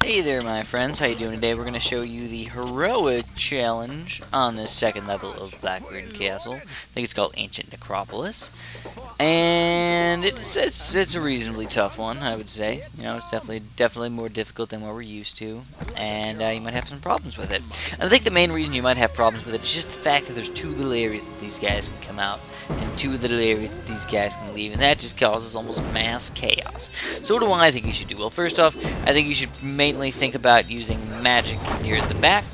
Hey there, my friends. How you doing today? We're going to show you the heroic challenge on this second level of Blackbeard Castle. I think it's called Ancient Necropolis, and it's a reasonably tough one, I would say. You know, it's definitely more difficult than what we're used to, and you might have some problems with it. And I think the main reason you might have problems with it is just the fact that there's two little areas that these guys can come out, and two little areas that these guys can leave, and that just causes almost mass chaos. So what do I think you should do? Well, first off, I think you should mainly think about using magic near the back,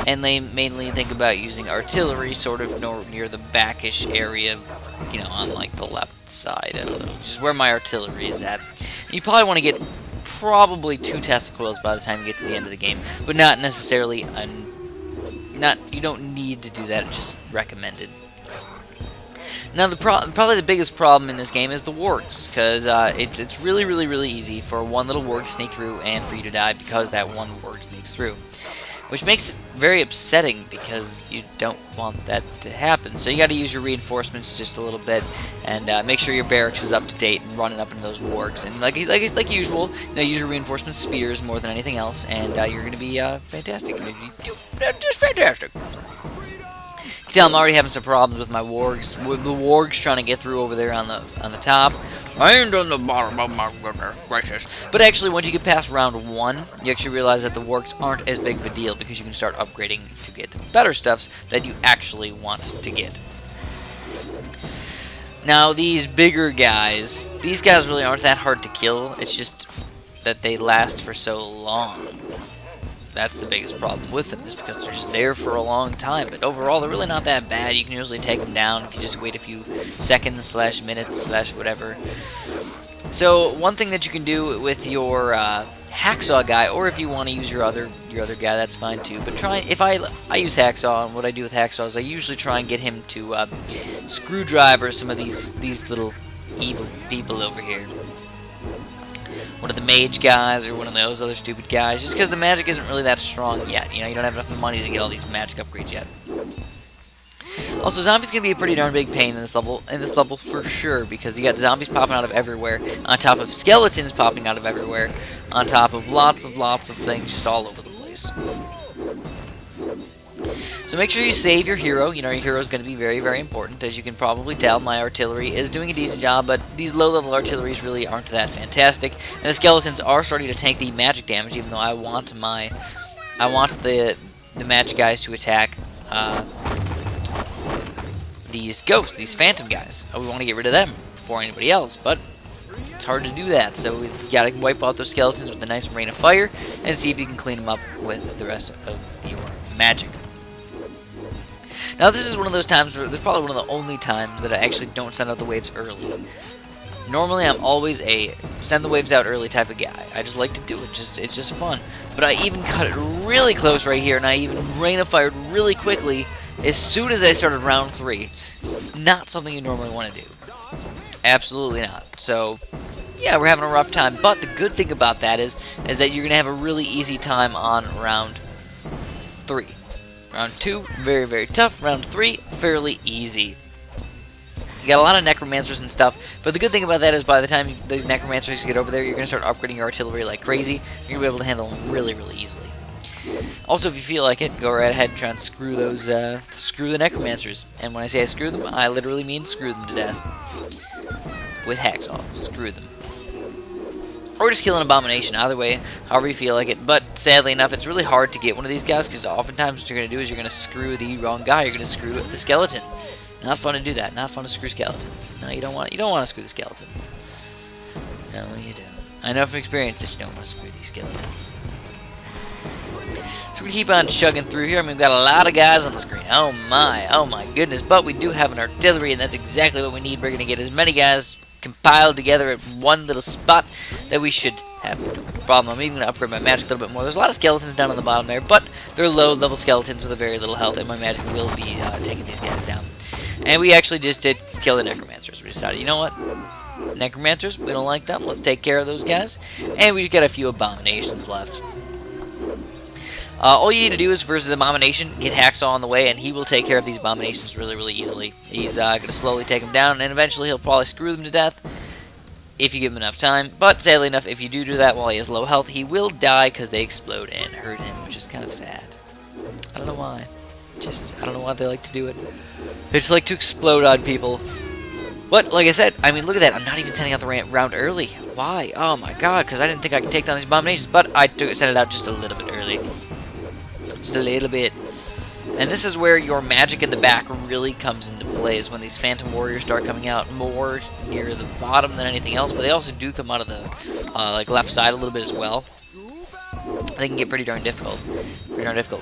and they mainly think about using artillery sort of near the backish area, you know, on like the left side, I don't know, just where my artillery is at. You probably want to get probably 2 Tesla coils by the time you get to the end of the game, but not necessarily, you don't need to do that, it's just recommended. Now, probably the biggest problem in this game is the wargs, because it's really easy for one little warg to sneak through and for you to die because that one warg sneaks through. Which makes it very upsetting because you don't want that to happen. So you got to use your reinforcements just a little bit and make sure your barracks is up to date and running up into those wargs. And like usual, you know, use your reinforcement spears more than anything else, and you're going to be fantastic. You're gonna be just fantastic. You can tell I'm already having some problems with my wargs. With the wargs trying to get through over there on the top. And on the bottom, oh my goodness gracious. But actually, once you get past round 1, you actually realize that the wargs aren't as big of a deal because you can start upgrading to get better stuffs that you actually want to get. Now, these bigger guys, these guys really aren't that hard to kill. It's just that they last for so long. That's the biggest problem with them, is because they're just there for a long time. But overall, they're really not that bad. You can usually take them down if you just wait a few seconds / minutes / whatever. So one thing that you can do with your hacksaw guy, or if you want to use your other guy, that's fine too. But if I use hacksaw, and what I do with hacksaw is I usually try and get him to screwdriver some of these little evil people over here. One of the mage guys or one of those other stupid guys, just because the magic isn't really that strong yet. You know, you don't have enough money to get all these magic upgrades yet. Also, zombies can be a pretty darn big pain in this level for sure, because you got zombies popping out of everywhere, on top of skeletons popping out of everywhere, on top of lots of things just all over the place. So make sure you save your hero. You know, your hero is going to be very important. As you can probably tell, my artillery is doing a decent job, but these low-level artilleries really aren't that fantastic. And the skeletons are starting to tank the magic damage, even though I want the magic guys to attack these ghosts, these phantom guys. We want to get rid of them before anybody else, but it's hard to do that. So we've got to wipe out those skeletons with a nice rain of fire and see if you can clean them up with the rest of your magic. Now, this is one of those times where there's probably one of the only times that I actually don't send out the waves early. Normally, I'm always a send the waves out early type of guy. I just like to do it. It's just fun. But I even cut it really close right here, and I even rain of fired really quickly as soon as I started round 3. Not something you normally want to do. Absolutely not. So, yeah, we're having a rough time. But the good thing about that is that you're going to have a really easy time on round 3. Round 2, very tough. Round 3, fairly easy. You got a lot of necromancers and stuff, but the good thing about that is by the time those necromancers get over there, you're going to start upgrading your artillery like crazy. You're going to be able to handle them really easily. Also, if you feel like it, go right ahead and try and screw the necromancers. And when I say I screw them, I literally mean screw them to death. With hacksaw, screw them. Or just kill an abomination, either way, however you feel like it. But sadly enough, it's really hard to get one of these guys, because oftentimes what you're going to do is you're going to screw the wrong guy. You're going to screw the skeleton. Not fun to do that. Not fun to screw skeletons. No, you don't want to screw the skeletons. No, you don't. I know from experience that you don't want to screw these skeletons. So we keep on chugging through here. I mean, we've got a lot of guys on the screen. Oh my goodness. But we do have an artillery, and that's exactly what we need. We're going to get as many guys compiled together at one little spot that we should have no problem. I'm even going to upgrade my magic a little bit more. There's a lot of skeletons down on the bottom there, but they're low-level skeletons with a very little health, and my magic will be taking these guys down. And we actually just did kill the necromancers. We decided, you know what? Necromancers, we don't like them. Let's take care of those guys. And we've got a few abominations left. All you need to do is, versus Abomination, get Hacksaw on the way, and he will take care of these Abominations really easily. He's going to slowly take them down, and eventually he'll probably screw them to death. if you give him enough time. But sadly enough, if you do that while he has low health, he will die because they explode and hurt him, which is kind of sad. I don't know why. I don't know why they like to do it. They just like to explode on people. But, like I said, I mean, look at that. I'm not even sending out the round early. Why? Oh my god, because I didn't think I could take down these abominations. But I sent it out just a little bit early. Just a little bit. And this is where your magic in the back really comes into play, is when these Phantom Warriors start coming out more near the bottom than anything else. But they also do come out of the like left side a little bit as well. They can get pretty darn difficult.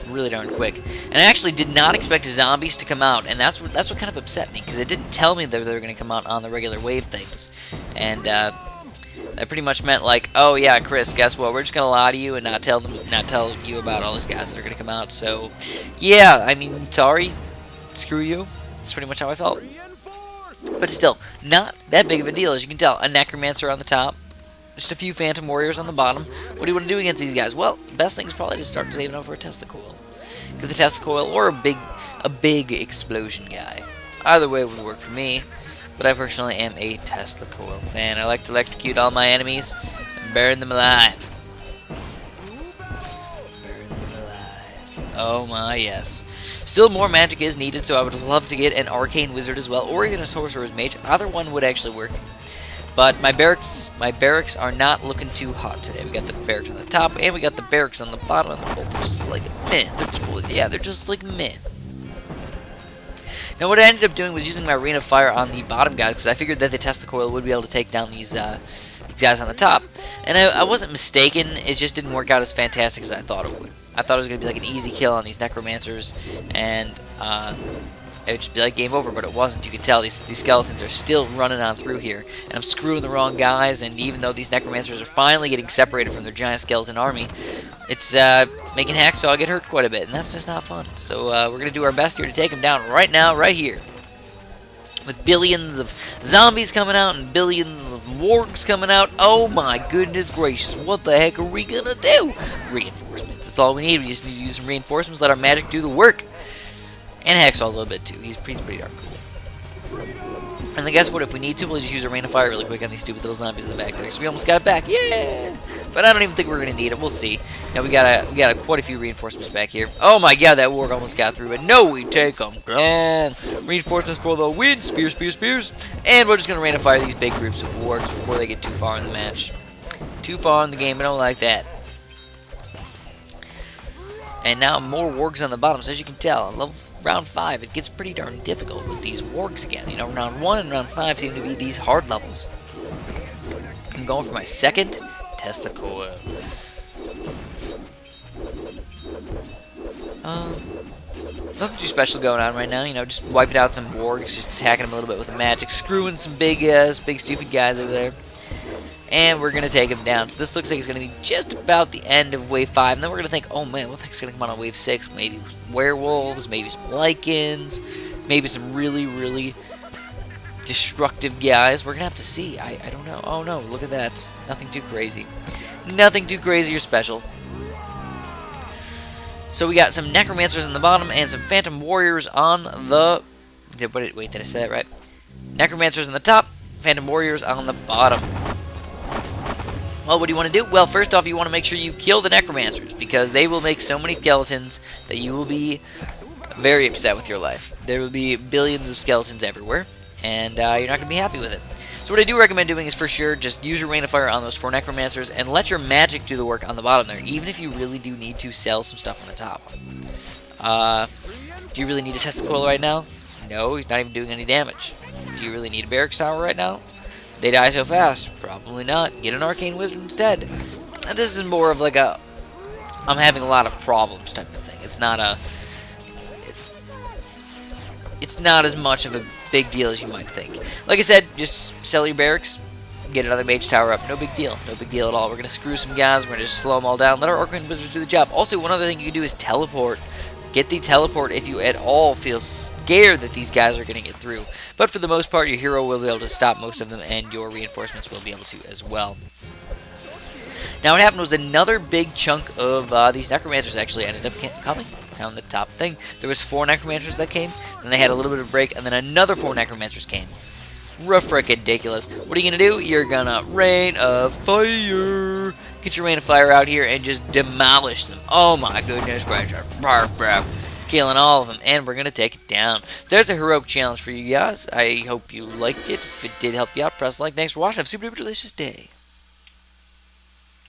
Really darn quick. And I actually did not expect zombies to come out, and that's what kind of upset me, because it didn't tell me that they were going to come out on the regular wave things. And that pretty much meant like, oh yeah, Chris, guess what? We're just going to lie to you and not tell you about all those guys that are going to come out. So, yeah, I mean, sorry, screw you. That's pretty much how I felt. But still, not that big of a deal, as you can tell. A Necromancer on the top. Just a few Phantom Warriors on the bottom. What do you want to do against these guys? Well, the best thing is probably to start saving up for a Tesla Coil. Get the Tesla Coil or a big explosion guy. Either way would work for me, but I personally am a Tesla Coil fan. I like to electrocute all my enemies and burn them alive. Burn them alive. Oh my, yes. Still more magic is needed, so I would love to get an Arcane Wizard as well, or even a Sorcerer's Mage. Either one would actually work. But my barracks are not looking too hot today. We got the barracks on the top, and we got the barracks on the bottom, and they're both just like meh. They're just like meh. Now what I ended up doing was using my Rain of Fire on the bottom guys, because I figured that the Tesla Coil would be able to take down these guys on the top. And I wasn't mistaken, it just didn't work out as fantastic as I thought it would. I thought it was going to be like an easy kill on these Necromancers, and it would just be like game over, but it wasn't. You can tell these skeletons are still running on through here. And I'm screwing the wrong guys, and even though these Necromancers are finally getting separated from their giant skeleton army, it's making Hacksaw get hurt quite a bit, and that's just not fun. So we're going to do our best here to take him down right now, right here. With billions of zombies coming out and billions of wargs coming out. Oh my goodness gracious, what the heck are we going to do? Reinforcements, that's all we need. We just need to use some reinforcements, let our magic do the work. And Hacksaw a little bit too. He's pretty darn cool. And then guess what? If we need to, we'll just use a Rain of Fire really quick on these stupid little zombies in the back there. So we almost got it back. Yeah! But I don't even think we're gonna need it. We'll see. Now we got quite a few reinforcements back here. Oh my god, that warg almost got through, but no, we take them. Reinforcements for the win. Spears, spears, spears. And we're just gonna Rain of Fire these big groups of wargs before they get too far in the match. Too far in the game. I don't like that. And now more wargs on the bottom. So as you can tell, round 5, it gets pretty darn difficult with these wargs again. You know, round 1 and round 5 seem to be these hard levels. I'm going for my second Tesla Coil. Nothing too special going on right now. You know, just wiping out some wargs, just attacking them a little bit with the magic, screwing some big stupid guys over there. And we're going to take him down. So this looks like it's going to be just about the end of Wave 5. And then we're going to think, oh man, what the heck's going to come on Wave 6? Maybe werewolves, maybe some lichens, maybe some really, really destructive guys. We're going to have to see. I don't know. Oh no, look at that. Nothing too crazy. Nothing too crazy or special. So we got some Necromancers on the bottom and some Phantom Warriors on the... Wait, did I say that right? Necromancers on the top, Phantom Warriors on the bottom. Well, what do you want to do? Well, first off, you want to make sure you kill the Necromancers, because they will make so many skeletons that you will be very upset with your life. There will be billions of skeletons everywhere, and you're not going to be happy with it. So what I do recommend doing is, for sure, just use your Rain of Fire on those 4 Necromancers, and let your magic do the work on the bottom there, even if you really do need to sell some stuff on the top. Do you really need a Tesla Coil right now? No, he's not even doing any damage. Do you really need a Barracks Tower right now? They die so fast. Probably not. Get an Arcane Wizard instead. And this is more of like a I'm having a lot of problems type of thing. It's not a it's not as much of a big deal as you might think. Like I said, just sell your barracks, get another Mage Tower up. No big deal. No big deal at all. We're going to screw some guys. We're going to just slow them all down. Let our Arcane Wizards do the job. Also, one other thing you can do is teleport. Get the teleport if you at all feel scared that these guys are going to get through. But for the most part, your hero will be able to stop most of them, and your reinforcements will be able to as well. Now what happened was another big chunk of these Necromancers actually ended up coming down the top thing. There was 4 Necromancers that came, then they had a little bit of a break, and then another 4 Necromancers came. ridiculous. What are you gonna do? You're gonna rain of fire. Get your rain of fire out here and just demolish them. Oh my goodness gracious. Perfect. Killing all of them, and we're gonna take it down. So there's a heroic challenge for you guys. I hope you liked it. If it did help you out, press like. Thanks for watching. Have a super duper delicious day.